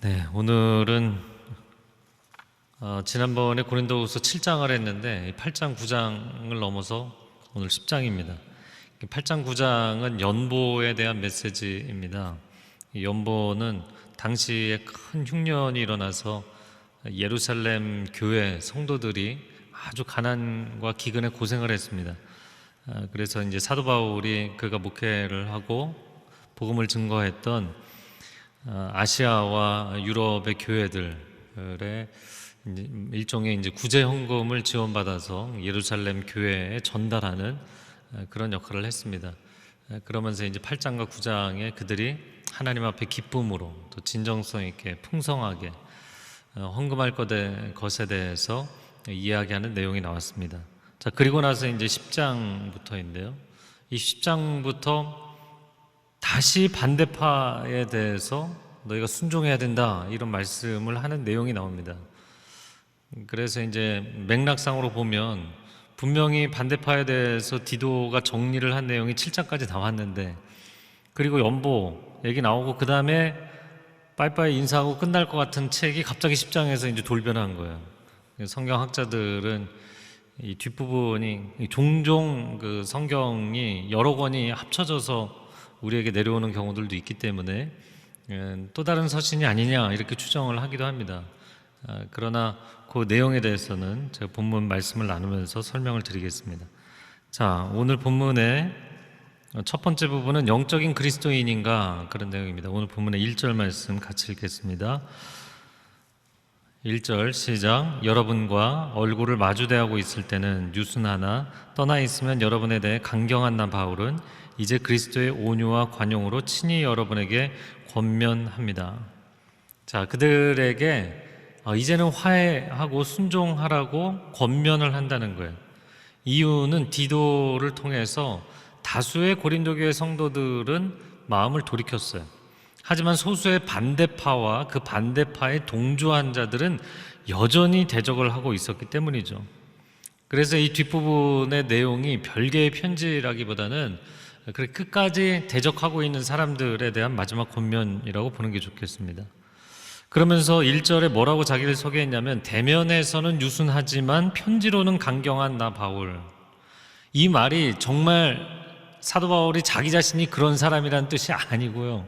네, 오늘은 지난번에 고린도후서 7장을 했는데 8장 9장을 넘어서 오늘 10장입니다. 8장 9장은 연보에 대한 메시지입니다. 이 연보는 당시에 큰 흉년이 일어나서 예루살렘 교회 성도들이 아주 가난과 기근에 고생을 했습니다. 그래서 이제 사도 바울이 그가 목회를 하고 복음을 증거했던 아시아와 유럽의 교회들의 일종의 이제 구제 헌금을 지원받아서 예루살렘 교회에 전달하는 그런 역할을 했습니다. 그러면서 이제 8장과 9장에 그들이 하나님 앞에 기쁨으로 또 진정성 있게 풍성하게 헌금할 것에 대해서 이야기하는 내용이 나왔습니다. 자, 그리고 나서 이제 10장부터인데요. 이 10장부터 다시 반대파에 대해서 너희가 순종해야 된다 이런 말씀을 하는 내용이 나옵니다. 그래서 이제 맥락상으로 보면 분명히 반대파에 대해서 디도가 정리를 한 내용이 7장까지 나왔는데, 그리고 연보 얘기 나오고 그 다음에 빠이빠이 인사하고 끝날 것 같은 책이 갑자기 10장에서 이제 돌변한 거예요. 성경학자들은 이 뒷부분이 종종 그 성경이 여러 권이 합쳐져서 우리에게 내려오는 경우들도 있기 때문에 또 다른 서신이 아니냐 이렇게 추정을 하기도 합니다. 그러나 그 내용에 대해서는 제가 본문 말씀을 나누면서 설명을 드리겠습니다. 자, 오늘 본문의 첫 번째 부분은 영적인 그리스도인인가 그런 내용입니다. 오늘 본문의 1절 말씀 같이 읽겠습니다. 1절 시작. 여러분과 얼굴을 마주대하고 있을 때는 유순하나 떠나 있으면 여러분에 대해 강경한 나 바울은 이제 그리스도의 온유와 관용으로 친히 여러분에게 권면합니다. 자, 그들에게 이제는 화해하고 순종하라고 권면을 한다는 거예요. 이유는 디도를 통해서 다수의 고린도 교회 성도들은 마음을 돌이켰어요. 하지만 소수의 반대파와 그 반대파에 동조한 자들은 여전히 대적을 하고 있었기 때문이죠. 그래서 이 뒷부분의 내용이 별개의 편지라기보다는 그렇게 끝까지 대적하고 있는 사람들에 대한 마지막 권면이라고 보는 게 좋겠습니다. 그러면서 1절에 뭐라고 자기를 소개했냐면, 대면에서는 유순하지만 편지로는 강경한 나 바울. 이 말이 정말 사도 바울이 자기 자신이 그런 사람이라는 뜻이 아니고요,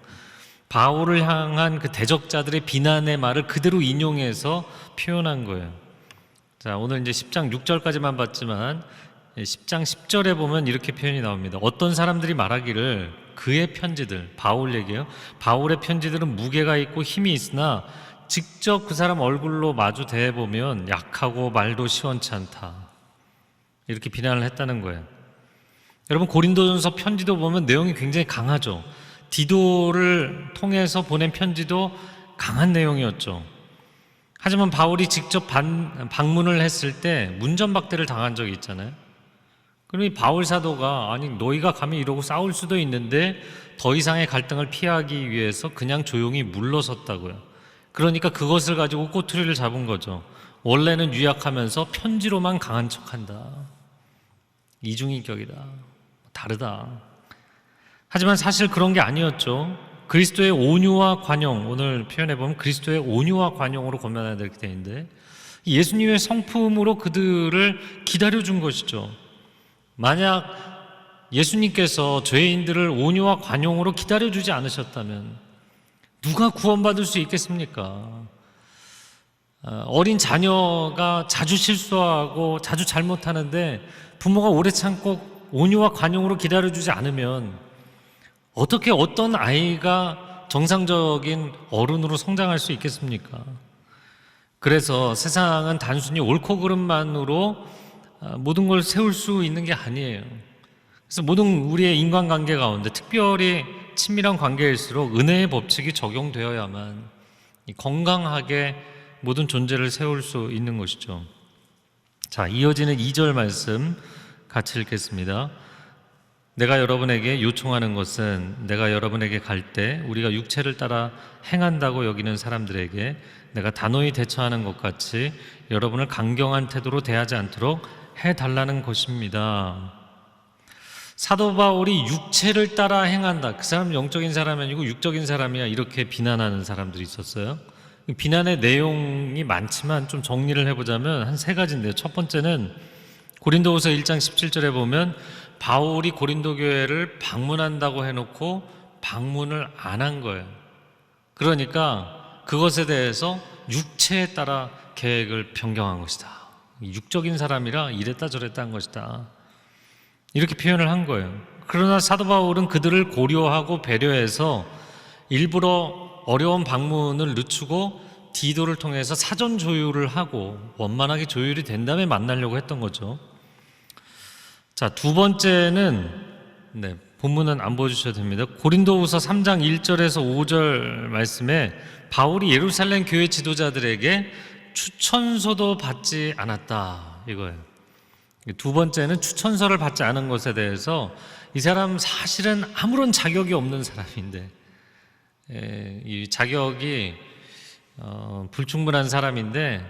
바울을 향한 그 대적자들의 비난의 말을 그대로 인용해서 표현한 거예요. 자, 오늘 이제 10장 6절까지만 봤지만 10장 10절에 보면 이렇게 표현이 나옵니다. 어떤 사람들이 말하기를 그의 편지들, 바울 얘기예요. 바울의 편지들은 무게가 있고 힘이 있으나 직접 그 사람 얼굴로 마주 대해보면 약하고 말도 시원치 않다. 이렇게 비난을 했다는 거예요. 여러분, 고린도전서 편지도 보면 내용이 굉장히 강하죠. 디도를 통해서 보낸 편지도 강한 내용이었죠. 하지만 바울이 직접 방문을 했을 때 문전박대를 당한 적이 있잖아요. 그러니 바울 사도가 아니 너희가 감히 이러고 싸울 수도 있는데 더 이상의 갈등을 피하기 위해서 그냥 조용히 물러섰다고요. 그러니까 그것을 가지고 꼬투리를 잡은 거죠. 원래는 유약하면서 편지로만 강한 척한다. 이중인격이다. 다르다. 하지만 사실 그런 게 아니었죠. 그리스도의 온유와 관용, 오늘 표현해보면 그리스도의 온유와 관용으로 권면해야 될 때인데 예수님의 성품으로 그들을 기다려준 것이죠. 만약 예수님께서 죄인들을 온유와 관용으로 기다려주지 않으셨다면 누가 구원받을 수 있겠습니까? 어린 자녀가 자주 실수하고 자주 잘못하는데 부모가 오래 참고 온유와 관용으로 기다려주지 않으면 어떻게 어떤 아이가 정상적인 어른으로 성장할 수 있겠습니까? 그래서 세상은 단순히 옳고 그름만으로 모든 걸 세울 수 있는 게 아니에요. 그래서 모든 우리의 인간관계 가운데 특별히 친밀한 관계일수록 은혜의 법칙이 적용되어야만 건강하게 모든 존재를 세울 수 있는 것이죠. 자, 이어지는 2절 말씀 같이 읽겠습니다. 내가 여러분에게 요청하는 것은 내가 여러분에게 갈 때 우리가 육체를 따라 행한다고 여기는 사람들에게 내가 단호히 대처하는 것 같이 여러분을 강경한 태도로 대하지 않도록 해달라는 것입니다. 사도 바울이 육체를 따라 행한다. 그 사람은 영적인 사람이 아니고 육적인 사람이야. 이렇게 비난하는 사람들이 있었어요. 비난의 내용이 많지만 좀 정리를 해보자면 한 세 가지인데요. 첫 번째는 고린도후서 1장 17절에 보면 바울이 고린도 교회를 방문한다고 해놓고 방문을 안 한 거예요. 그러니까 그것에 대해서 육체에 따라 계획을 변경한 것이다. 육적인 사람이라 이랬다 저랬다 한 것이다. 이렇게 표현을 한 거예요. 그러나 사도 바울은 그들을 고려하고 배려해서 일부러 어려운 방문을 늦추고 디도를 통해서 사전 조율을 하고 원만하게 조율이 된 다음에 만나려고 했던 거죠. 자, 두 번째는 본문은 안 보여주셔도 됩니다. 고린도후서 3장 1절에서 5절 말씀에 바울이 예루살렘 교회 지도자들에게 추천서도 받지 않았다 이거예요. 두 번째는 추천서를 받지 않은 것에 대해서 이 사람 사실은 아무런 자격이 없는 사람인데 이 자격이 불충분한 사람인데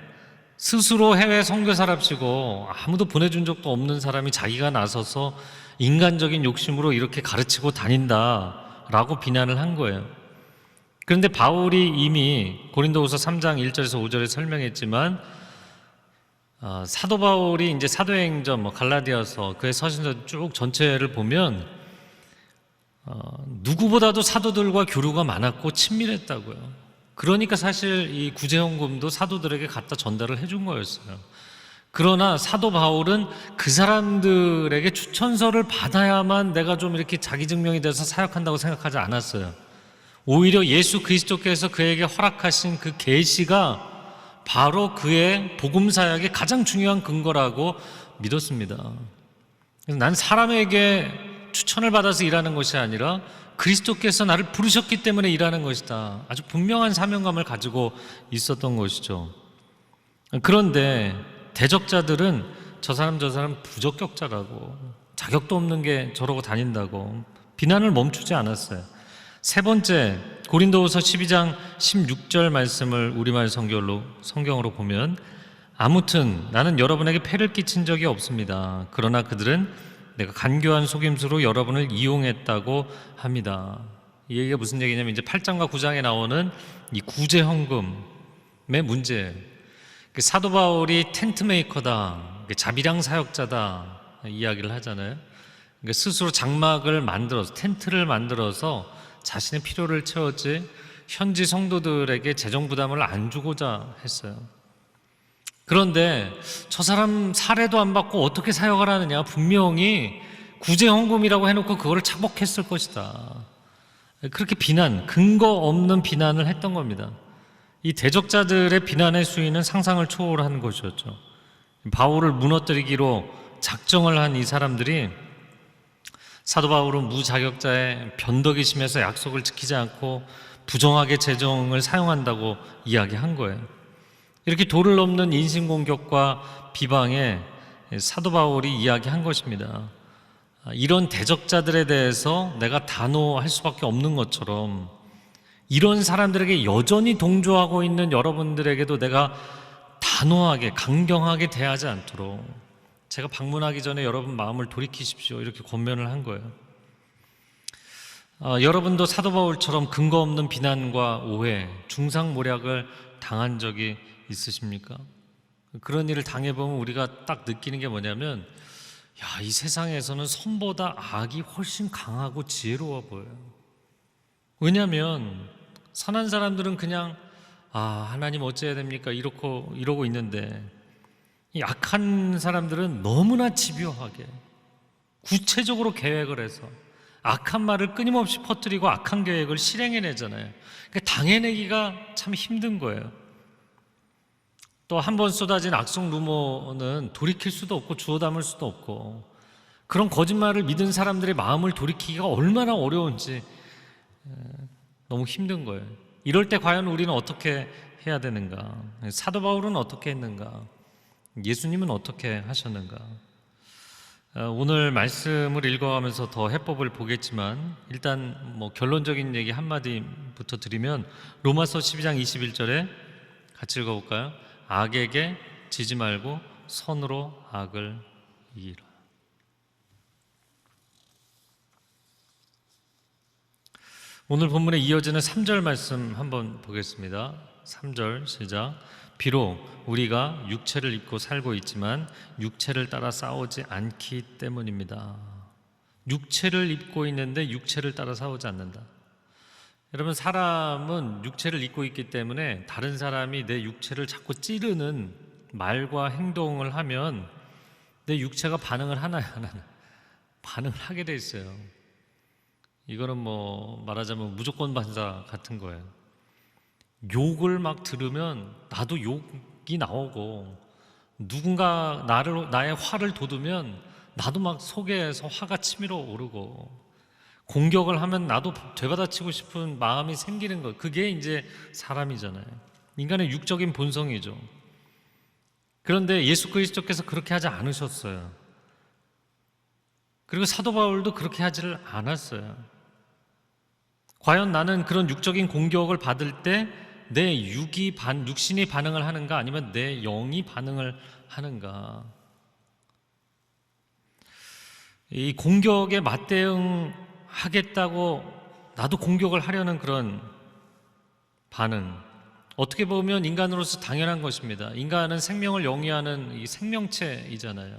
스스로 해외 선교사랍시고 아무도 보내준 적도 없는 사람이 자기가 나서서 인간적인 욕심으로 이렇게 가르치고 다닌다라고 비난을 한 거예요. 그런데 바울이 이미 고린도후서 3장 1절에서 5절에 설명했지만 사도 바울이 이제 사도행전, 갈라디아서, 그의 서신서 쭉 전체를 보면 누구보다도 사도들과 교류가 많았고 친밀했다고요. 그러니까 사실 이 구제헌금도 사도들에게 갖다 전달을 해준 거였어요. 그러나 사도 바울은 그 사람들에게 추천서를 받아야만 내가 좀 이렇게 자기 증명이 돼서 사역한다고 생각하지 않았어요. 오히려 예수 그리스도께서 그에게 허락하신 그 계시가 바로 그의 복음 사역의 가장 중요한 근거라고 믿었습니다. 그래서 난 사람에게 추천을 받아서 일하는 것이 아니라 그리스도께서 나를 부르셨기 때문에 일하는 것이다. 아주 분명한 사명감을 가지고 있었던 것이죠. 그런데 대적자들은 저 사람 부적격자라고, 자격도 없는 게 저러고 다닌다고 비난을 멈추지 않았어요. 세 번째, 고린도후서 12장 16절 말씀을 우리말 성경으로 보면 아무튼 나는 여러분에게 폐를 끼친 적이 없습니다. 그러나 그들은 내가 간교한 속임수로 여러분을 이용했다고 합니다. 이 얘기가 무슨 얘기냐면 이제 8장과 9장에 나오는 이 구제헌금의 문제예요. 사도 바울이 텐트 메이커다, 자비량 사역자다 이야기를 하잖아요. 스스로 장막을 만들어서, 텐트를 만들어서 자신의 필요를 채웠지 현지 성도들에게 재정 부담을 안 주고자 했어요. 그런데 저 사람 사례도 안 받고 어떻게 사역을 하느냐, 분명히 구제헌금이라고 해놓고 그거를 착복했을 것이다. 그렇게 근거 없는 비난을 했던 겁니다. 이 대적자들의 비난의 수위는 상상을 초월하는 것이었죠. 바울을 무너뜨리기로 작정을 한 이 사람들이 사도 바울은 무자격자의 변덕이 심해서 약속을 지키지 않고 부정하게 재정을 사용한다고 이야기한 거예요. 이렇게 도를 넘는 인신공격과 비방에 사도 바울이 이야기한 것입니다. 이런 대적자들에 대해서 내가 단호할 수밖에 없는 것처럼 이런 사람들에게 여전히 동조하고 있는 여러분들에게도 내가 단호하게, 강경하게 대하지 않도록 제가 방문하기 전에 여러분 마음을 돌이키십시오, 이렇게 권면을 한 거예요. 여러분도 사도 바울처럼 근거 없는 비난과 오해, 중상모략을 당한 적이 있으십니까? 그런 일을 당해보면 우리가 딱 느끼는 게 뭐냐면, 이 세상에서는 선보다 악이 훨씬 강하고 지혜로워 보여요. 왜냐하면 선한 사람들은 그냥 하나님 어찌해야 됩니까? 이러고 있는데, 이 악한 사람들은 너무나 집요하게 구체적으로 계획을 해서 악한 말을 끊임없이 퍼뜨리고 악한 계획을 실행해내잖아요. 그러니까 당해내기가 참 힘든 거예요. 또 한 번 쏟아진 악성 루머는 돌이킬 수도 없고 주워 담을 수도 없고, 그런 거짓말을 믿은 사람들의 마음을 돌이키기가 얼마나 어려운지 너무 힘든 거예요. 이럴 때 과연 우리는 어떻게 해야 되는가? 사도 바울은 어떻게 했는가? 예수님은 어떻게 하셨는가? 오늘 말씀을 읽어가면서 더 해법을 보겠지만 일단 결론적인 얘기 한마디부터 드리면 로마서 12장 21절에 같이 읽어볼까요? 악에게 지지 말고 선으로 악을 이기라. 오늘 본문에 이어지는 3절 말씀 한번 보겠습니다. 3절 시작. 비록 우리가 육체를 입고 살고 있지만 육체를 따라 싸우지 않기 때문입니다. 육체를 입고 있는데 육체를 따라 싸우지 않는다. 여러분, 사람은 육체를 입고 있기 때문에 다른 사람이 내 육체를 자꾸 찌르는 말과 행동을 하면 내 육체가 반응을 하나요, 안 하나요? 반응을 하게 돼 있어요. 이거는 뭐 말하자면 무조건 반사 같은 거예요. 욕을 막 들으면 나도 욕이 나오고, 누군가 나의 화를 돋우면 나도 막 속에서 화가 치밀어 오르고, 공격을 하면 나도 되받아치고 싶은 마음이 생기는 것, 그게 이제 사람이잖아요. 인간의 육적인 본성이죠. 그런데 예수 그리스도께서 그렇게 하지 않으셨어요. 그리고 사도 바울도 그렇게 하지를 않았어요. 과연 나는 그런 육적인 공격을 받을 때 내 육신이 반응을 하는가, 아니면 내 영이 반응을 하는가? 이 공격에 맞대응하겠다고 나도 공격을 하려는 그런 반응, 어떻게 보면 인간으로서 당연한 것입니다. 인간은 생명을 영위하는 이 생명체이잖아요.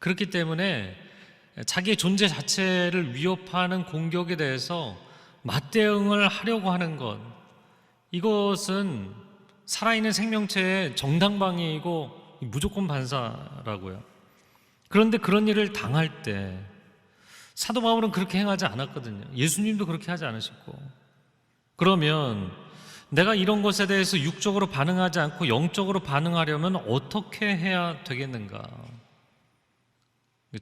그렇기 때문에 자기의 존재 자체를 위협하는 공격에 대해서 맞대응을 하려고 하는 것, 이것은 살아있는 생명체의 정당방위이고 무조건 반사라고요. 그런데 그런 일을 당할 때 사도 바울은 그렇게 행하지 않았거든요. 예수님도 그렇게 하지 않으셨고. 그러면 내가 이런 것에 대해서 육적으로 반응하지 않고 영적으로 반응하려면 어떻게 해야 되겠는가?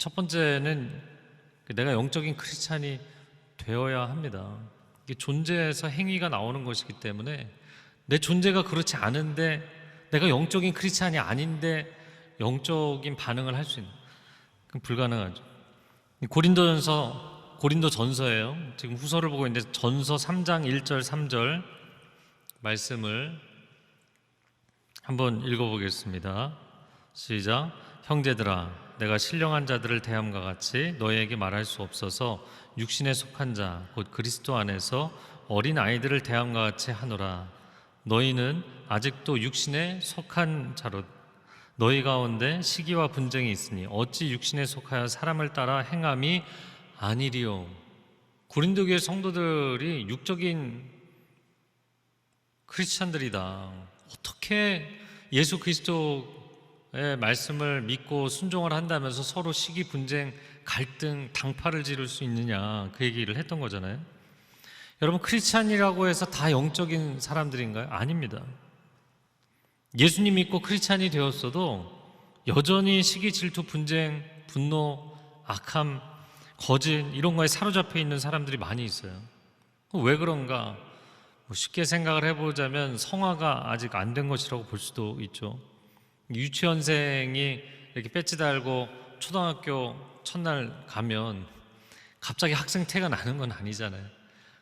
첫 번째는 내가 영적인 크리스찬이 되어야 합니다. 이게 존재에서 행위가 나오는 것이기 때문에 내 존재가 그렇지 않은데, 내가 영적인 크리스찬이 아닌데 영적인 반응을 할 수 있는, 그건 불가능하죠. 고린도전서예요. 지금 후서를 보고 있는데 전서 3장 1절 3절 말씀을 한번 읽어보겠습니다. 시작. 형제들아, 내가 신령한 자들을 대함과 같이 너희에게 말할 수 없어서 육신에 속한 자 곧 그리스도 안에서 어린 아이들을 대함과 같이 하노라. 너희는 아직도 육신에 속한 자로 너희 가운데 시기와 분쟁이 있으니 어찌 육신에 속하여 사람을 따라 행함이 아니리요. 고린도 교회 성도들이 육적인 크리스찬들이다. 어떻게 예수 그리스도의 말씀을 믿고 순종을 한다면서 서로 시기, 분쟁, 갈등, 당파를 지를 수 있느냐, 그 얘기를 했던 거잖아요. 여러분, 크리스찬이라고 해서 다 영적인 사람들인가요? 아닙니다. 예수님 믿고 크리스찬이 되었어도 여전히 시기, 질투, 분쟁, 분노, 악함, 거짓, 이런 거에 사로잡혀 있는 사람들이 많이 있어요. 왜 그런가? 쉽게 생각을 해보자면 성화가 아직 안 된 것이라고 볼 수도 있죠. 유치원생이 이렇게 배지 달고 초등학교 첫날 가면 갑자기 학생태가 나는 건 아니잖아요.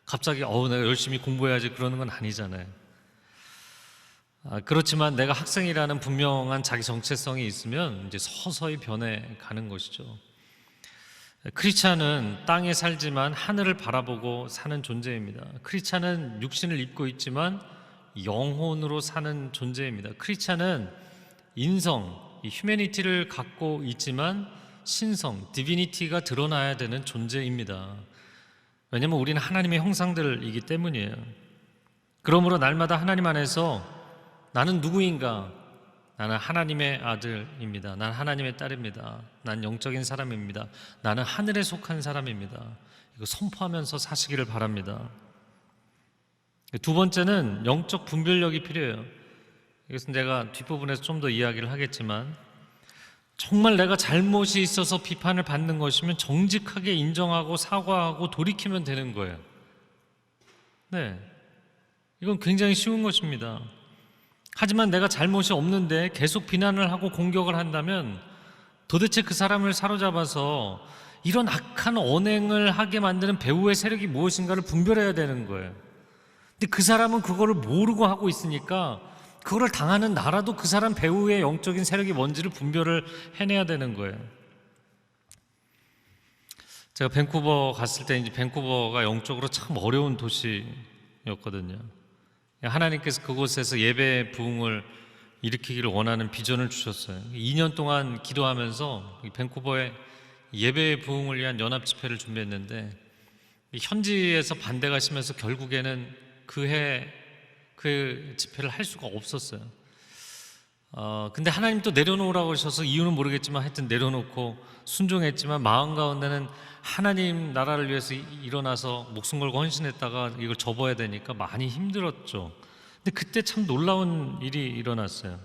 갑자기 내가 열심히 공부해야지 그러는 건 아니잖아요. 그렇지만 내가 학생이라는 분명한 자기 정체성이 있으면 이제 서서히 변해가는 것이죠. 크리스찬은 땅에 살지만 하늘을 바라보고 사는 존재입니다. 크리스찬은 육신을 입고 있지만 영혼으로 사는 존재입니다. 크리스찬은 인성, 휴머니티를 갖고 있지만 신성, 디비니티가 드러나야 되는 존재입니다. 왜냐하면 우리는 하나님의 형상들이기 때문이에요. 그러므로 날마다 하나님 안에서 나는 누구인가? 나는 하나님의 아들입니다. 나는 하나님의 딸입니다. 난 영적인 사람입니다. 나는 하늘에 속한 사람입니다. 이거 선포하면서 사시기를 바랍니다. 두 번째는 영적 분별력이 필요해요. 이것은 제가 뒷부분에서 좀 더 이야기를 하겠지만, 정말 내가 잘못이 있어서 비판을 받는 것이면 정직하게 인정하고 사과하고 돌이키면 되는 거예요. 네, 이건 굉장히 쉬운 것입니다. 하지만 내가 잘못이 없는데 계속 비난을 하고 공격을 한다면 도대체 그 사람을 사로잡아서 이런 악한 언행을 하게 만드는 배후의 세력이 무엇인가를 분별해야 되는 거예요. 근데 그 사람은 그거를 모르고 하고 있으니까 그거를 당하는 나라도 그 사람 배후의 영적인 세력이 뭔지를 분별을 해내야 되는 거예요. 제가 밴쿠버 갔을 때 이제 밴쿠버가 영적으로 참 어려운 도시였거든요. 하나님께서 그곳에서 예배의 부흥을 일으키기를 원하는 비전을 주셨어요. 2년 동안 기도하면서 밴쿠버에 예배의 부흥을 위한 연합 집회를 준비했는데 현지에서 반대가 심해서 결국에는 그 집회를 할 수가 없었어요. 근데 하나님 또 내려놓으라고 하셔서 이유는 모르겠지만 하여튼 내려놓고 순종했지만 마음 가운데는 하나님 나라를 위해서 일어나서 목숨 걸고 헌신했다가 이걸 접어야 되니까 많이 힘들었죠. 근데 그때 참 놀라운 일이 일어났어요.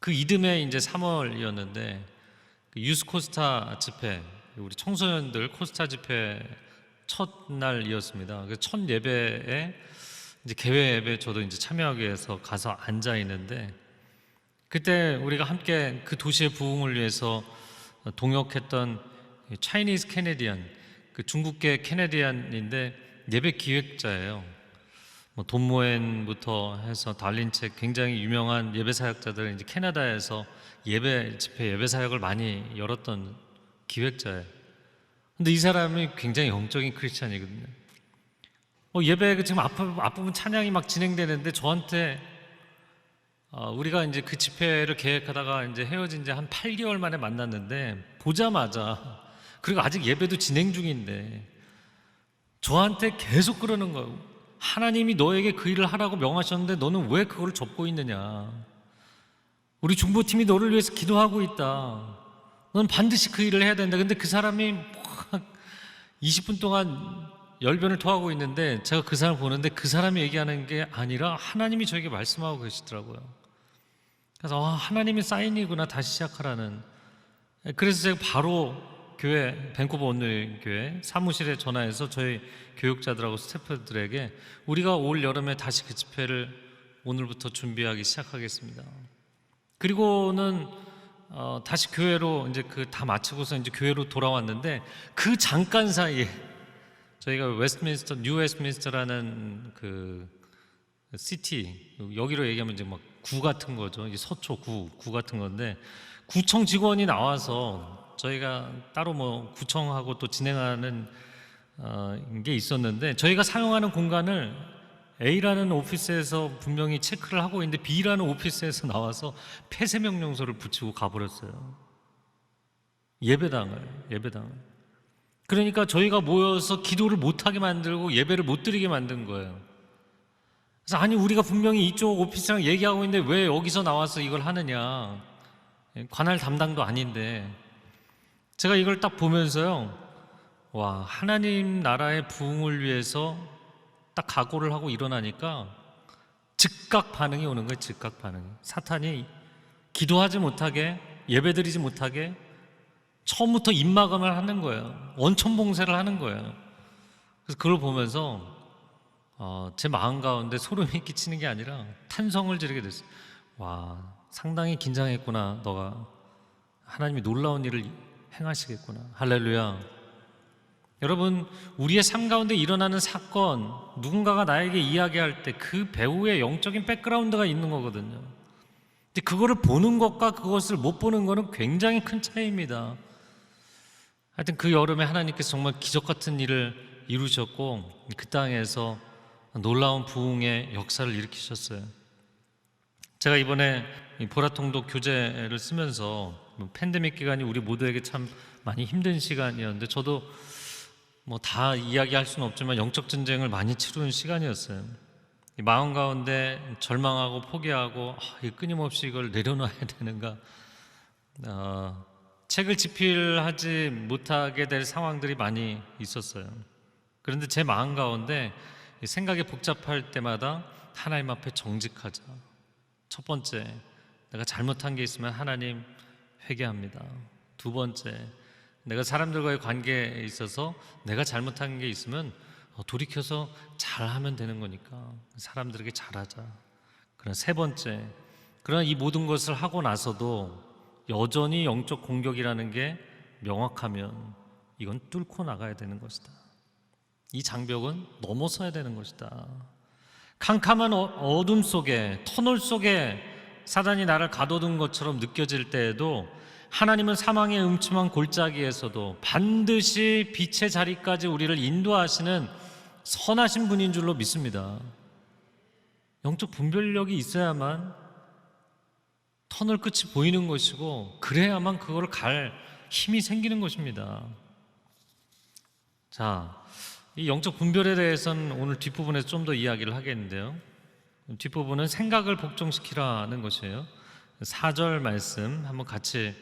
그 이듬해 이제 3월이었는데 유스 코스타 집회, 우리 청소년들 코스타 집회 첫날이었습니다. 그래서 첫 예배에 이제 개회 예배 저도 이제 참여하기 위해서 가서 앉아 있는데 그때 우리가 함께 그 도시의 부흥을 위해서 동역했던 차이니즈 캐네디안, 그 중국계 캐네디안인데 예배 기획자예요. 뭐 돈모엔부터 해서 달린책 굉장히 유명한 예배 사역자들 이제 캐나다에서 예배 집회 예배 사역을 많이 열었던 기획자예요. 근데 이 사람이 굉장히 영적인 크리스찬이거든요. 예배 지금 앞부분 찬양이 막 진행되는데 저한테 우리가 이제 그 집회를 계획하다가 이제 헤어진 지 한 8개월 만에 만났는데 보자마자 그리고 아직 예배도 진행 중인데 저한테 계속 그러는 거예요. 하나님이 너에게 그 일을 하라고 명하셨는데 너는 왜 그걸 접고 있느냐? 우리 중보팀이 너를 위해서 기도하고 있다. 넌 반드시 그 일을 해야 된다. 근데 그 사람이 20분 동안 열변을 토하고 있는데 제가 그 사람을 보는데 그 사람이 얘기하는 게 아니라 하나님이 저에게 말씀하고 계시더라고요. 그래서 하나님의 사인이구나, 다시 시작하라는. 그래서 제가 바로 교회, 밴쿠버 온누리 교회 사무실에 전화해서 저희 교육자들하고 스태프들에게 우리가 올 여름에 다시 그 집회를 오늘부터 준비하기 시작하겠습니다. 그리고는 다시 교회로 이제 그 다 마치고서 이제 교회로 돌아왔는데 그 잠깐 사이에 저희가 뉴 웨스트민스터라는 그 시티, 여기로 얘기하면 이제 막 구 같은 거죠. 이제 서초 구 같은 건데 구청 직원이 나와서 저희가 따로 뭐 구청하고 또 진행하는 게 있었는데 저희가 사용하는 공간을 A라는 오피스에서 분명히 체크를 하고 있는데 B라는 오피스에서 나와서 폐쇄 명령서를 붙이고 가버렸어요. 예배당을. 그러니까 저희가 모여서 기도를 못하게 만들고 예배를 못 드리게 만든 거예요. 그래서 아니 우리가 분명히 이쪽 오피스랑 얘기하고 있는데 왜 여기서 나와서 이걸 하느냐. 관할 담당도 아닌데. 제가 이걸 딱 보면서요, 와, 하나님 나라의 부흥을 위해서 딱 각오를 하고 일어나니까 즉각 반응이 오는 거예요. 즉각 반응이. 사탄이 기도하지 못하게, 예배드리지 못하게 처음부터 입막음을 하는 거예요. 원천봉쇄를 하는 거예요. 그래서 그걸 보면서 제 마음 가운데 소름이 끼치는 게 아니라 탄성을 지르게 됐어요. 와, 상당히 긴장했구나. 너가 하나님이 놀라운 일을 행하시겠구나. 할렐루야. 여러분, 우리의 삶 가운데 일어나는 사건, 누군가가 나에게 이야기할 때 그 배우의 영적인 백그라운드가 있는 거거든요. 근데 그거를 보는 것과 그것을 못 보는 것은 굉장히 큰 차이입니다. 하여튼 그 여름에 하나님께서 정말 기적 같은 일을 이루셨고 그 땅에서 놀라운 부흥의 역사를 일으키셨어요. 제가 이번에 보라통독 교재를 쓰면서 팬데믹 기간이 우리 모두에게 참 많이 힘든 시간이었는데 저도 뭐 다 이야기할 수는 없지만 영적 전쟁을 많이 치르는 시간이었어요. 마음 가운데 절망하고 포기하고 끊임없이 이걸 내려놔야 되는가, 책을 집필하지 못하게 될 상황들이 많이 있었어요. 그런데 제 마음 가운데 생각이 복잡할 때마다 하나님 앞에 정직하자. 첫 번째, 내가 잘못한 게 있으면 하나님 회개합니다. 두 번째, 내가 사람들과의 관계에 있어서 내가 잘못한 게 있으면 돌이켜서 잘하면 되는 거니까 사람들에게 잘하자. 그러나 세 번째, 그러나 이 모든 것을 하고 나서도 여전히 영적 공격이라는 게 명확하면 이건 뚫고 나가야 되는 것이다. 이 장벽은 넘어서야 되는 것이다. 캄캄한 어둠 속에, 터널 속에 사단이 나를 가둬둔 것처럼 느껴질 때에도 하나님은 사망의 음침한 골짜기에서도 반드시 빛의 자리까지 우리를 인도하시는 선하신 분인 줄로 믿습니다. 영적 분별력이 있어야만 터널 끝이 보이는 것이고, 그래야만 그걸 갈 힘이 생기는 것입니다. 자, 이 영적 분별에 대해서는 오늘 뒷부분에서 좀 더 이야기를 하겠는데요, 뒷부분은 생각을 복종시키라는 것이에요. 4절 말씀 한번 같이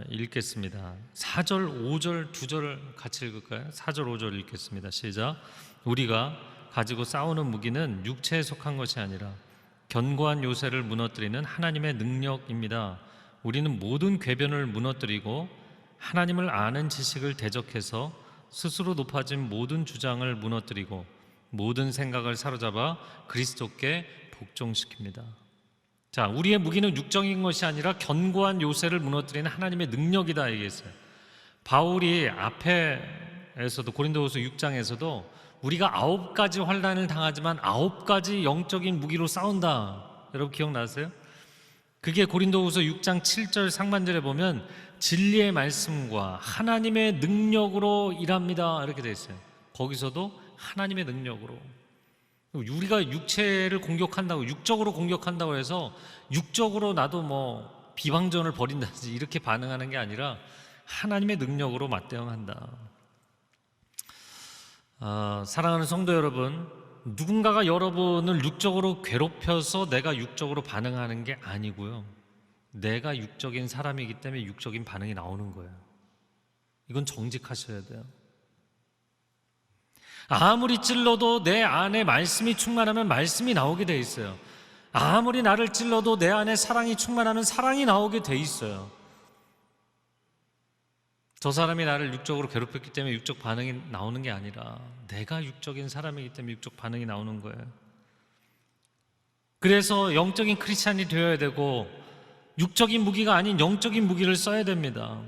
읽겠습니다. 4절, 5절, 2절 같이 읽을까요? 4절, 5절 읽겠습니다. 시작. 우리가 가지고 싸우는 무기는 육체에 속한 것이 아니라 견고한 요새를 무너뜨리는 하나님의 능력입니다. 우리는 모든 궤변을 무너뜨리고 하나님을 아는 지식을 대적해서 스스로 높아진 모든 주장을 무너뜨리고 모든 생각을 사로잡아 그리스도께 복종시킵니다. 자, 우리의 무기는 육적인 것이 아니라 견고한 요새를 무너뜨리는 하나님의 능력이다 얘기했어요. 바울이 앞에서도 고린도후서 6장에서도 우리가 9가지 환난을 당하지만 9가지 영적인 무기로 싸운다. 여러분 기억나세요? 그게 고린도후서 6장 7절 상반절에 보면 진리의 말씀과 하나님의 능력으로 일합니다 이렇게 되어 있어요. 거기서도 하나님의 능력으로. 우리가 육체를 공격한다고, 육적으로 공격한다고 해서 육적으로 나도 뭐 비방전을 벌인다든지 이렇게 반응하는 게 아니라 하나님의 능력으로 맞대응한다. 사랑하는 성도 여러분, 누군가가 여러분을 육적으로 괴롭혀서 내가 육적으로 반응하는 게 아니고요, 내가 육적인 사람이기 때문에 육적인 반응이 나오는 거예요. 이건 정직하셔야 돼요. 아무리 찔러도 내 안에 말씀이 충만하면 말씀이 나오게 돼 있어요. 아무리 나를 찔러도 내 안에 사랑이 충만하면 사랑이 나오게 돼 있어요. 저 사람이 나를 육적으로 괴롭혔기 때문에 육적 반응이 나오는 게 아니라 내가 육적인 사람이기 때문에 육적 반응이 나오는 거예요. 그래서 영적인 크리스찬이 되어야 되고 육적인 무기가 아닌 영적인 무기를 써야 됩니다.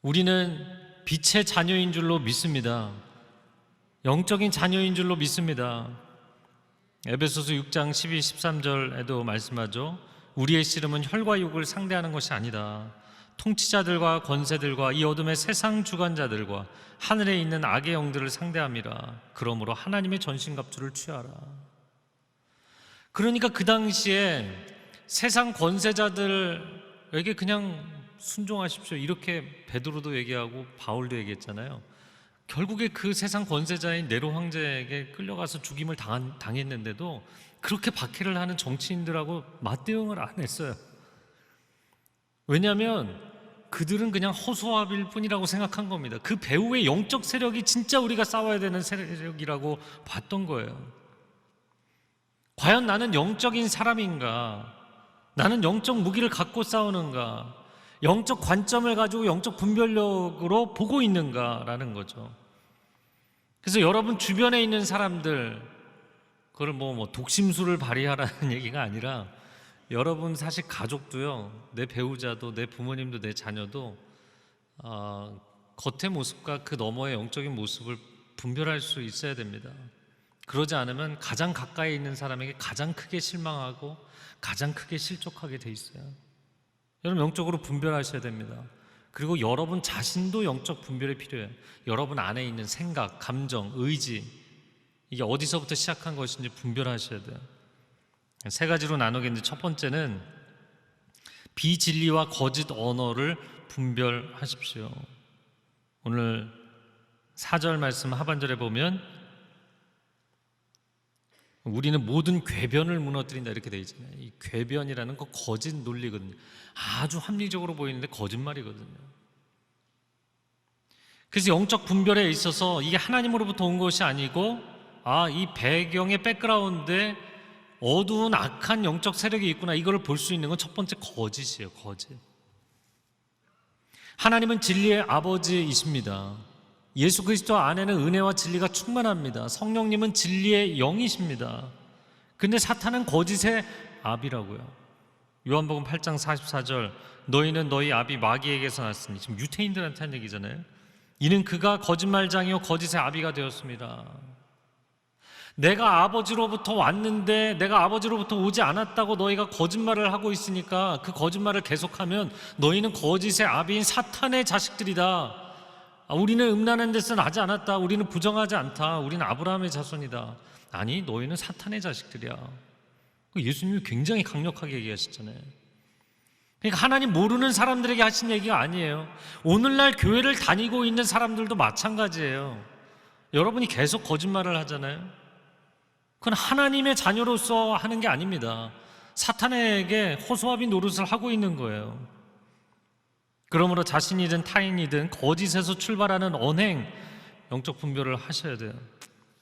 우리는 빛의 자녀인 줄로 믿습니다. 영적인 자녀인 줄로 믿습니다. 에베소서 6장 12, 13절에도 말씀하죠. 우리의 씨름은 혈과 육을 상대하는 것이 아니다. 통치자들과 권세들과 이 어둠의 세상 주관자들과 하늘에 있는 악의 영들을 상대함이라. 그러므로 하나님의 전신갑주를 취하라. 그러니까 그 당시에 세상 권세자들에게 그냥 순종하십시오 이렇게 베드로도 얘기하고 바울도 얘기했잖아요. 결국에 그 세상 권세자인 네로 황제에게 끌려가서 죽임을 당했는데도 그렇게 박해를 하는 정치인들하고 맞대응을 안 했어요. 왜냐하면 그들은 그냥 허수아비일 뿐이라고 생각한 겁니다. 그 배후의 영적 세력이 진짜 우리가 싸워야 되는 세력이라고 봤던 거예요. 과연 나는 영적인 사람인가? 나는 영적 무기를 갖고 싸우는가? 영적 관점을 가지고 영적 분별력으로 보고 있는가라는 거죠. 그래서 여러분 주변에 있는 사람들, 그걸 뭐 독심술을 발휘하라는 얘기가 아니라 여러분 사실 가족도요, 내 배우자도 내 부모님도 내 자녀도 겉의 모습과 그 너머의 영적인 모습을 분별할 수 있어야 됩니다. 그러지 않으면 가장 가까이 있는 사람에게 가장 크게 실망하고 가장 크게 실족하게 돼 있어요. 여러분 영적으로 분별하셔야 됩니다. 그리고 여러분 자신도 영적 분별이 필요해요. 여러분 안에 있는 생각, 감정, 의지, 이게 어디서부터 시작한 것인지 분별하셔야 돼요. 세 가지로 나누겠는데 첫 번째는 비진리와 거짓 언어를 분별하십시오. 오늘 4절 말씀 하반절에 보면 우리는 모든 궤변을 무너뜨린다 이렇게 되어 있잖아요. 이 궤변이라는 거 거짓 논리거든요. 아주 합리적으로 보이는데 거짓말이거든요. 그래서 영적 분별에 있어서 이게 하나님으로부터 온 것이 아니고 이 배경의 백그라운드에 어두운 악한 영적 세력이 있구나, 이걸 볼 수 있는 건 첫 번째 거짓이에요. 거짓. 하나님은 진리의 아버지이십니다. 예수 그리스도 안에는 은혜와 진리가 충만합니다. 성령님은 진리의 영이십니다. 근데 사탄은 거짓의 아비라고요. 요한복음 8장 44절, 너희는 너희 아비 마귀에게서 났으니, 지금 유태인들한테 한 얘기잖아요. 이는 그가 거짓말장이요 거짓의 아비가 되었습니다. 내가 아버지로부터 왔는데 내가 아버지로부터 오지 않았다고 너희가 거짓말을 하고 있으니까 그 거짓말을 계속하면 너희는 거짓의 아비인 사탄의 자식들이다. 우리는 음란한 데서 나지 않았다. 우리는 부정하지 않다. 우리는 아브라함의 자손이다. 아니, 너희는 사탄의 자식들이야. 예수님이 굉장히 강력하게 얘기하셨잖아요. 그러니까 하나님 모르는 사람들에게 하신 얘기가 아니에요. 오늘날 교회를 다니고 있는 사람들도 마찬가지예요. 여러분이 계속 거짓말을 하잖아요. 그건 하나님의 자녀로서 하는 게 아닙니다. 사탄에게 허수아비 노릇을 하고 있는 거예요. 그러므로 자신이든 타인이든 거짓에서 출발하는 언행, 영적 분별을 하셔야 돼요.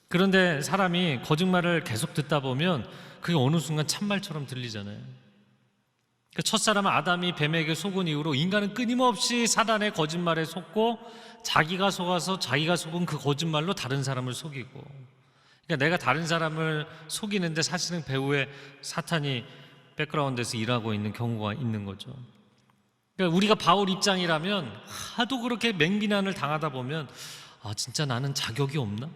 그런데 사람이 거짓말을 계속 듣다 보면 그게 어느 순간 참말처럼 들리잖아요. 첫사람 아담이 뱀에게 속은 이후로 인간은 끊임없이 사단의 거짓말에 속고 자기가 속아서 자기가 속은 그 거짓말로 다른 사람을 속이고, 그러니까 내가 다른 사람을 속이는데 사실은 배후에 사탄이 백그라운드에서 일하고 있는 경우가 있는 거죠. 그러니까 우리가 바울 입장이라면 하도 그렇게 맹비난을 당하다 보면 진짜 나는 자격이 없나?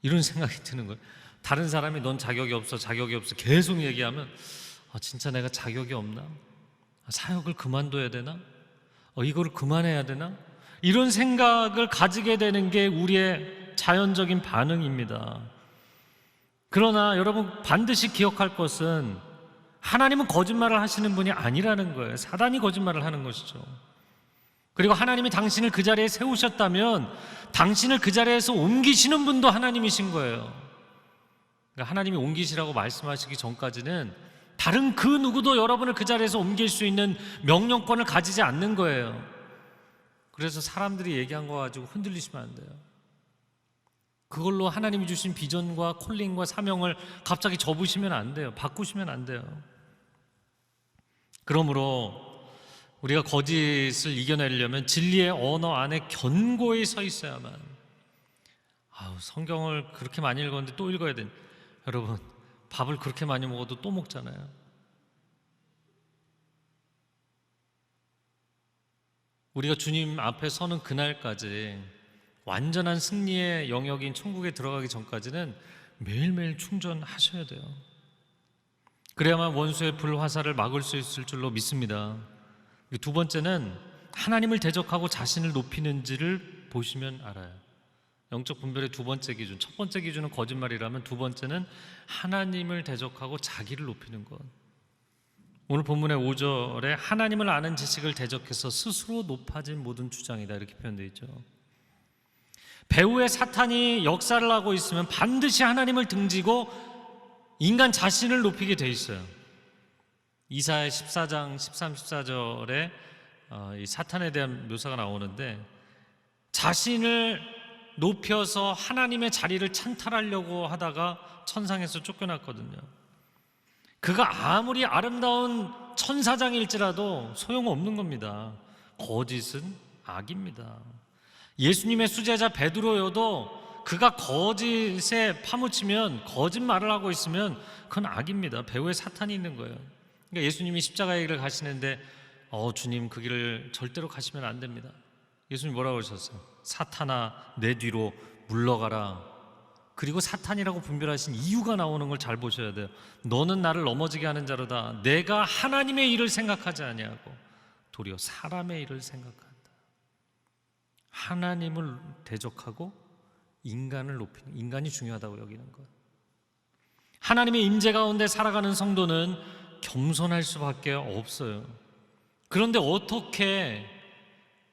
이런 생각이 드는 거예요. 다른 사람이 넌 자격이 없어 계속 얘기하면 진짜 내가 자격이 없나? 사역을 그만둬야 되나? 이거를 그만해야 되나? 이런 생각을 가지게 되는 게 우리의 자연적인 반응입니다. 그러나 여러분 반드시 기억할 것은 하나님은 거짓말을 하시는 분이 아니라는 거예요. 사단이 거짓말을 하는 것이죠. 그리고 하나님이 당신을 그 자리에 세우셨다면 당신을 그 자리에서 옮기시는 분도 하나님이신 거예요. 그러니까 하나님이 옮기시라고 말씀하시기 전까지는 다른 그 누구도 여러분을 그 자리에서 옮길 수 있는 명령권을 가지지 않는 거예요. 그래서 사람들이 얘기한 거 가지고 흔들리시면 안 돼요. 그걸로 하나님이 주신 비전과 콜링과 사명을 갑자기 접으시면 안 돼요. 바꾸시면 안 돼요. 그러므로 우리가 거짓을 이겨내려면 진리의 언어 안에 견고히 서 있어야만. 성경을 그렇게 많이 읽었는데 또 읽어야 되니. 여러분, 밥을 그렇게 많이 먹어도 또 먹잖아요. 우리가 주님 앞에 서는 그날까지 완전한 승리의 영역인 천국에 들어가기 전까지는 매일매일 충전하셔야 돼요. 그래야만 원수의 불화살을 막을 수 있을 줄로 믿습니다. 두 번째는 하나님을 대적하고 자신을 높이는지를 보시면 알아요. 영적 분별의 두 번째 기준, 첫 번째 기준은 거짓말이라면 두 번째는 하나님을 대적하고 자기를 높이는 것. 오늘 본문의 5절에 하나님을 아는 지식을 대적해서 스스로 높아진 모든 주장이다, 이렇게 표현되어 있죠. 배후에 사탄이 역사를 하고 있으면 반드시 하나님을 등지고 인간 자신을 높이게 돼 있어요. 이사야 14장 13, 14절에 이 사탄에 대한 묘사가 나오는데 자신을 높여서 하나님의 자리를 찬탈하려고 하다가 천상에서 쫓겨났거든요. 그가 아무리 아름다운 천사장일지라도 소용없는 겁니다. 거짓은 악입니다. 예수님의 수제자 베드로여도 그가 거짓에 파묻히면, 거짓말을 하고 있으면 그건 악입니다. 배후에 사탄이 있는 거예요. 그러니까 예수님이 십자가의 길을 가시는데 주님 그 길을 절대로 가시면 안 됩니다. 예수님 뭐라고 하셨어요? 사탄아 내 뒤로 물러가라. 그리고 사탄이라고 분별하신 이유가 나오는 걸 잘 보셔야 돼요. 너는 나를 넘어지게 하는 자로다. 내가 하나님의 일을 생각하지 아니하고 도리어 사람의 일을 생각한다. 하나님을 대적하고 인간을 높이는, 인간이 중요하다고 여기는 것. 하나님의 임재 가운데 살아가는 성도는 겸손할 수밖에 없어요. 그런데 어떻게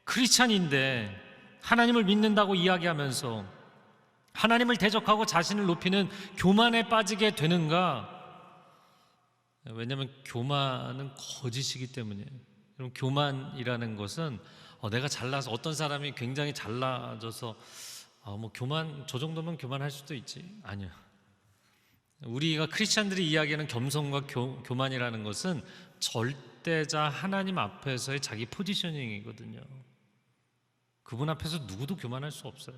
크리스찬인데 하나님을 믿는다고 이야기하면서 하나님을 대적하고 자신을 높이는 교만에 빠지게 되는가? 왜냐하면 교만은 거짓이기 때문이에요. 여러분, 교만이라는 것은 내가 잘나서, 어떤 사람이 굉장히 잘나져서 교만, 저 정도면 교만할 수도 있지. 아니요. 우리가 크리스찬들이 이야기하는 겸손과 교만이라는 것은 절대자 하나님 앞에서의 자기 포지셔닝이거든요. 그분 앞에서 누구도 교만할 수 없어요.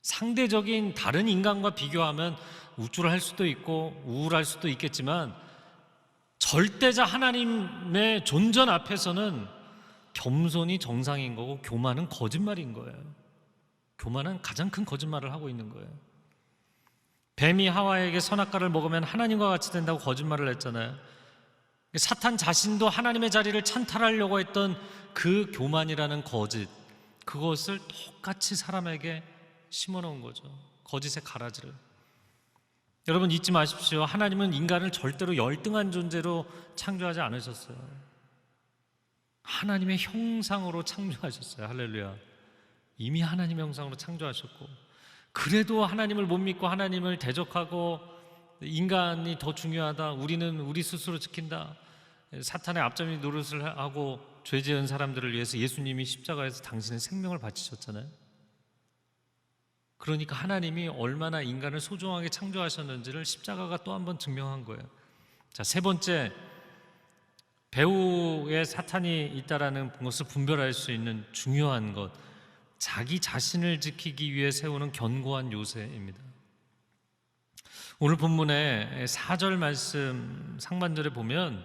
상대적인 다른 인간과 비교하면 우쭐할 수도 있고 우울할 수도 있겠지만 절대자 하나님의 존전 앞에서는 겸손이 정상인 거고 교만은 거짓말인 거예요. 교만은 가장 큰 거짓말을 하고 있는 거예요. 뱀이 하와에게 선악과를 먹으면 하나님과 같이 된다고 거짓말을 했잖아요. 사탄 자신도 하나님의 자리를 찬탈하려고 했던 그 교만이라는 거짓, 그것을 똑같이 사람에게 심어놓은 거죠. 거짓의 가라지를. 여러분 잊지 마십시오. 하나님은 인간을 절대로 열등한 존재로 창조하지 않으셨어요. 하나님의 형상으로 창조하셨어요. 할렐루야. 이미 하나님의 형상으로 창조하셨고, 그래도 하나님을 못 믿고 하나님을 대적하고 인간이 더 중요하다, 우리는 우리 스스로 지킨다, 사탄의 앞잡이 노릇을 하고 죄 지은 사람들을 위해서 예수님이 십자가에서 당신의 생명을 바치셨잖아요. 그러니까 하나님이 얼마나 인간을 소중하게 창조하셨는지를 십자가가 또 한 번 증명한 거예요. 자, 세 번째, 배후에 사탄이 있다라는 것을 분별할 수 있는 중요한 것, 자기 자신을 지키기 위해 세우는 견고한 요새입니다. 오늘 본문의 4절 말씀 상반절에 보면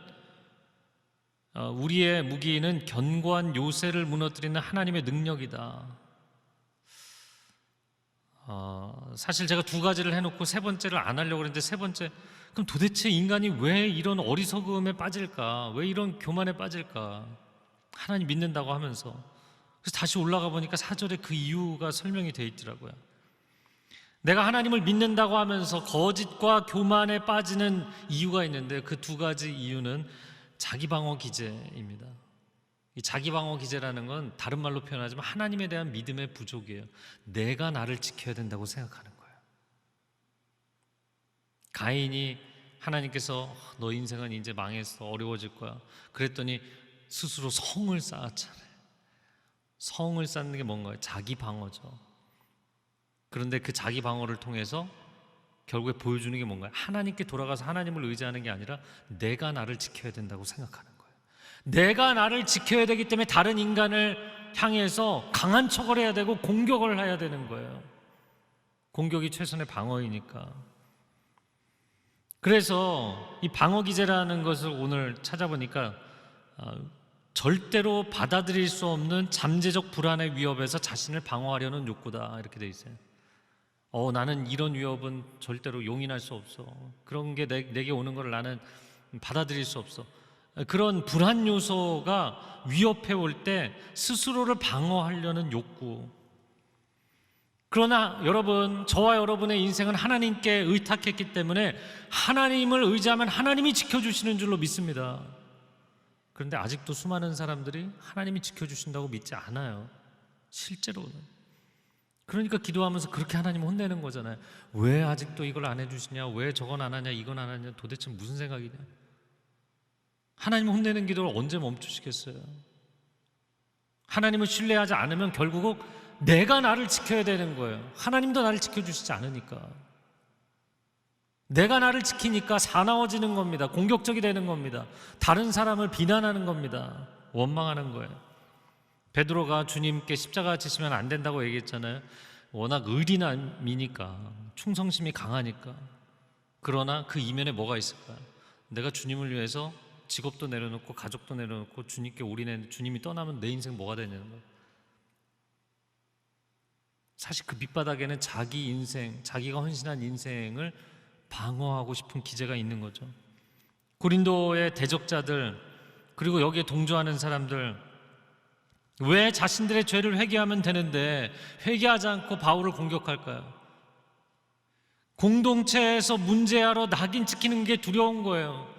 우리의 무기는 견고한 요새를 무너뜨리는 하나님의 능력이다. 사실 제가 두 가지를 해놓고 세 번째를 안 하려고 했는데, 세 번째, 그럼 도대체 인간이 왜 이런 어리석음에 빠질까? 왜 이런 교만에 빠질까? 하나님 믿는다고 하면서. 그래서 다시 올라가 보니까 4절에 그 이유가 설명이 되어 있더라고요. 내가 하나님을 믿는다고 하면서 거짓과 교만에 빠지는 이유가 있는데, 그 두 가지 이유는 자기방어 기제입니다. 이 자기방어 기제라는 건 다른 말로 표현하자면 하나님에 대한 믿음의 부족이에요. 내가 나를 지켜야 된다고 생각하는 거예요. 가인이 하나님께서 너 인생은 이제 망했어, 어려워질 거야, 그랬더니 스스로 성을 쌓았잖아요. 성을 쌓는 게 뭔가요? 자기 방어죠. 그런데 그 자기 방어를 통해서 결국에 보여주는 게 뭔가요? 하나님께 돌아가서 하나님을 의지하는 게 아니라 내가 나를 지켜야 된다고 생각하는 거예요. 내가 나를 지켜야 되기 때문에 다른 인간을 향해서 강한 척을 해야 되고 공격을 해야 되는 거예요. 공격이 최선의 방어이니까. 그래서 이 방어 기제라는 것을 오늘 찾아보니까 절대로 받아들일 수 없는 잠재적 불안의 위협에서 자신을 방어하려는 욕구다, 이렇게 돼 있어요. 나는 이런 위협은 절대로 용인할 수 없어. 그런 게 내게 오는 걸 나는 받아들일 수 없어. 그런 불안 요소가 위협해 올 때 스스로를 방어하려는 욕구. 그러나 여러분, 저와 여러분의 인생은 하나님께 의탁했기 때문에 하나님을 의지하면 하나님이 지켜주시는 줄로 믿습니다. 그런데 아직도 수많은 사람들이 하나님이 지켜주신다고 믿지 않아요, 실제로는. 그러니까 기도하면서 그렇게 하나님을 혼내는 거잖아요. 왜 아직도 이걸 안 해주시냐, 왜 저건 안 하냐, 이건 안 하냐, 도대체 무슨 생각이냐. 하나님을 혼내는 기도를 언제 멈추시겠어요? 하나님을 신뢰하지 않으면 결국 내가 나를 지켜야 되는 거예요. 하나님도 나를 지켜주시지 않으니까. 내가 나를 지키니까 사나워지는 겁니다. 공격적이 되는 겁니다. 다른 사람을 비난하는 겁니다. 원망하는 거예요. 베드로가 주님께 십자가 지시면 안 된다고 얘기했잖아요. 워낙 의리남이니까, 충성심이 강하니까. 그러나 그 이면에 뭐가 있을까요? 내가 주님을 위해서 직업도 내려놓고 가족도 내려놓고 주님께 올인했는데 주님이 떠나면 내 인생 뭐가 되냐는 거예요. 사실 그 밑바닥에는 자기 인생, 자기가 헌신한 인생을 방어하고 싶은 기제가 있는 거죠. 고린도의 대적자들, 그리고 여기에 동조하는 사람들, 왜 자신들의 죄를 회개하면 되는데 회개하지 않고 바울을 공격할까요? 공동체에서 문제하러 낙인 찍히는 게 두려운 거예요.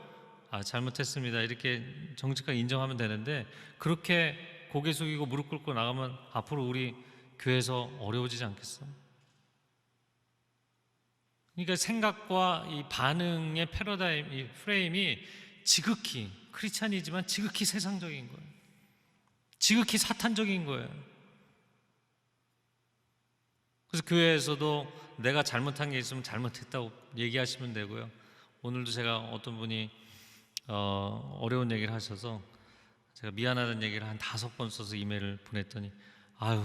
잘못했습니다, 이렇게 정직하게 인정하면 되는데, 그렇게 고개 숙이고 무릎 꿇고 나가면 앞으로 우리 교회에서 어려워지지 않겠어? 그러니까 생각과 이 반응의 패러다임, 이 프레임이 지극히 크리스찬이지만 지극히 세상적인 거예요. 지극히 사탄적인 거예요. 그래서 교회에서도 내가 잘못한 게 있으면 잘못했다고 얘기하시면 되고요. 오늘도 제가 어떤 분이 어려운 얘기를 하셔서 제가 미안하다는 얘기를 한 5번 써서 이메일을 보냈더니, 아유,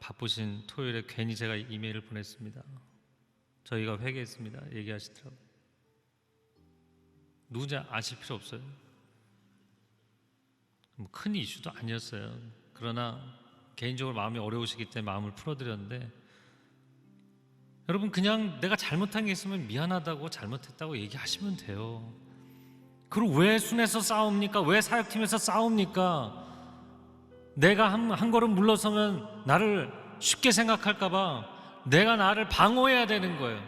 바쁘신 토요일에 괜히 제가 이메일을 보냈습니다, 저희가 회개했습니다, 얘기하시더라고요. 누군지 아실 필요 없어요. 큰 이슈도 아니었어요. 그러나 개인적으로 마음이 어려우시기 때문에 마음을 풀어드렸는데, 여러분, 그냥 내가 잘못한 게 있으면 미안하다고 잘못했다고 얘기하시면 돼요. 그리고 왜 순회에서 싸웁니까? 왜 사역팀에서 싸웁니까? 내가 한 걸음 물러서면 나를 쉽게 생각할까 봐 내가 나를 방어해야 되는 거예요.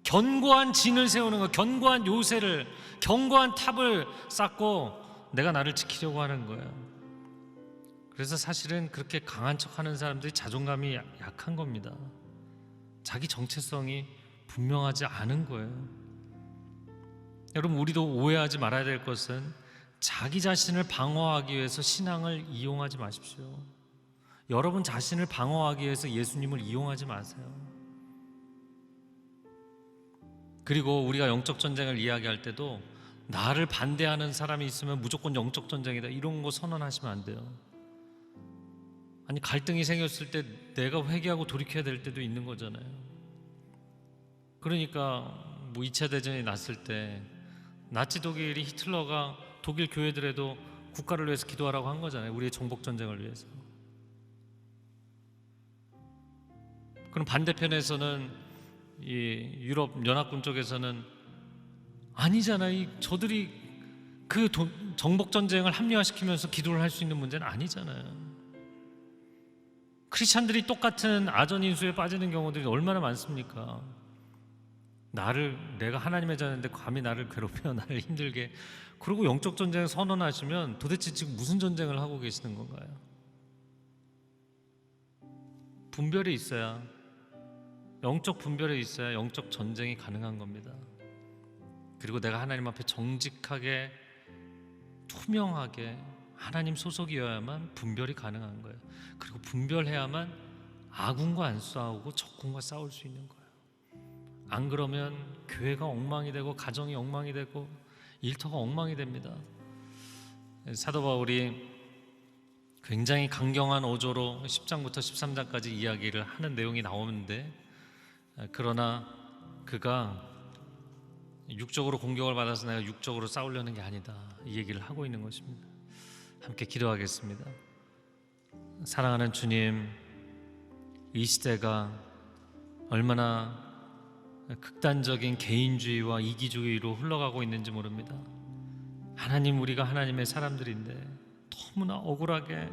견고한 진을 세우는 거, 견고한 요새를, 견고한 탑을 쌓고 내가 나를 지키려고 하는 거예요. 그래서 사실은 그렇게 강한 척하는 사람들이 자존감이 약한 겁니다. 자기 정체성이 분명하지 않은 거예요. 여러분, 우리도 오해하지 말아야 될 것은 자기 자신을 방어하기 위해서 신앙을 이용하지 마십시오. 여러분 자신을 방어하기 위해서 예수님을 이용하지 마세요. 그리고 우리가 영적 전쟁을 이야기할 때도 나를 반대하는 사람이 있으면 무조건 영적 전쟁이다, 이런 거 선언하시면 안 돼요. 아니, 갈등이 생겼을 때 내가 회개하고 돌이켜야 될 때도 있는 거잖아요. 그러니까 뭐 2차 대전이 났을 때 나치 독일이, 히틀러가 독일 교회들에도 국가를 위해서 기도하라고 한 거잖아요. 우리의 정복 전쟁을 위해서. 그럼 반대편에서는 이 유럽 연합군 쪽에서는 아니잖아요. 저들이 그 정복 전쟁을 합리화시키면서 기도를 할 수 있는 문제는 아니잖아요. 크리스찬들이 똑같은 아전인수에 빠지는 경우들이 얼마나 많습니까? 내가 하나님의 자녀인데 감히 나를 괴롭혀, 나를 힘들게, 그리고 영적 전쟁을 선언하시면 도대체 지금 무슨 전쟁을 하고 계시는 건가요? 분별이 있어야, 영적 분별이 있어야 영적 전쟁이 가능한 겁니다. 그리고 내가 하나님 앞에 정직하게, 투명하게 하나님 소속이어야만 분별이 가능한 거예요. 그리고 분별해야만 아군과 안 싸우고 적군과 싸울 수 있는 거예요. 안 그러면 교회가 엉망이 되고 가정이 엉망이 되고 일터가 엉망이 됩니다. 사도 바울이 굉장히 강경한 어조로 10장부터 13장까지 이야기를 하는 내용이 나오는데, 그러나 그가 육적으로 공격을 받아서 내가 육적으로 싸우려는 게 아니다, 이 얘기를 하고 있는 것입니다. 함께 기도하겠습니다. 사랑하는 주님, 이 시대가 얼마나 극단적인 개인주의와 이기주의로 흘러가고 있는지 모릅니다. 하나님, 우리가 하나님의 사람들인데 너무나 억울하게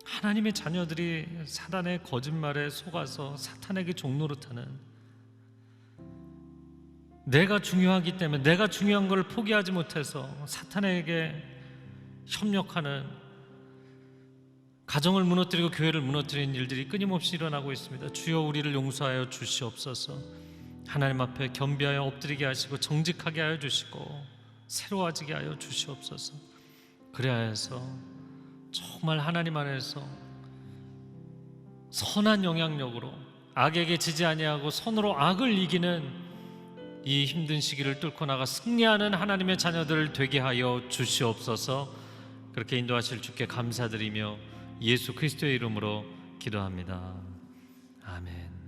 하나님의 자녀들이 사단의 거짓말에 속아서 사탄에게 종노릇하는, 내가 중요하기 때문에, 내가 중요한 걸 포기하지 못해서 사탄에게 협력하는, 가정을 무너뜨리고 교회를 무너뜨리는 일들이 끊임없이 일어나고 있습니다. 주여, 우리를 용서하여 주시옵소서. 하나님 앞에 겸비하여 엎드리게 하시고 정직하게 하여 주시고 새로워지게 하여 주시옵소서. 그래야 해서 정말 하나님 안에서 선한 영향력으로 악에게 지지 아니하고 선으로 악을 이기는 이 힘든 시기를 뚫고 나가 승리하는 하나님의 자녀들 되게 하여 주시옵소서. 그렇게 인도하실 주께 감사드리며 예수 그리스도의 이름으로 기도합니다. 아멘.